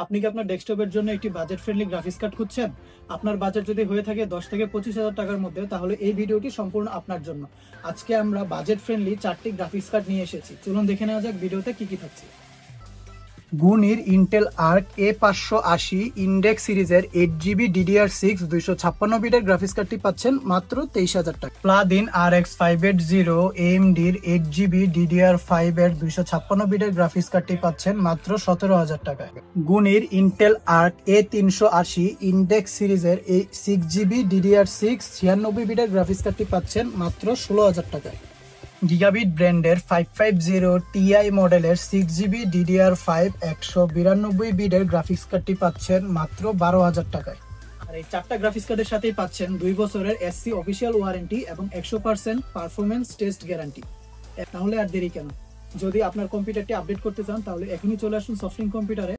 আপনি কি আপনার ডেস্কটপের জন্য একটি বাজেট ফ্রেন্ডলি গ্রাফিক্স কার্ড খুঁজছেন? আপনার বাজেট যদি হয়ে থাকে 10 থেকে 25,000 টাকার মধ্যে, তাহলে এই ভিডিওটি সম্পূর্ণ আপনার জন্য। আজকে আমরা বাজেট ফ্রেন্ডলি 4টি গ্রাফিক্স কার্ড নিয়ে এসেছি। চলুন দেখে নেওয়া যাক ভিডিওতে কি কি থাকছে। গুনির ইন্টেল আর্ক A580 ইন্ডেক্স সিরিজের 8GB DDR6 256 বিটের গ্রাফিক্স কার্ডটি পাচ্ছেন মাত্র 23,000 টাকা। প্লাদিন RX 580 AMD'র 8GB DDR5 এর 256 বিটের গ্রাফিক্স কার্ডটি পাচ্ছেন মাত্র 17,000 টাকায়। গুনির ইন্টেল আর্ক A380 ইন্ডেক্স সিরিজের 6GB DDR6 96 বিটের গ্রাফিক্স কার্ডটি পাচ্ছেন মাত্র 16,000 টাকায়। গিগাবিট ব্র্যান্ডের 550 Ti মডেলের 6GB DDR5 192 বিটের গ্রাফিক্স কার্ডটি পাচ্ছেন মাত্র 12,000 টাকায়। আর এই 4টা গ্রাফিক্স কার্ডের সাথেই পাচ্ছেন 2 বছরের SC অফিসিয়াল ওয়ারেন্টি এবং 100% পারফরমেন্স টেস্ট গ্যারান্টি। তাহলে আর দেরি কেন? যদি আপনার কম্পিউটারটি আপডেট করতে চান তাহলে এখনই চলে আসুন সফটলিংক কম্পিউটারে।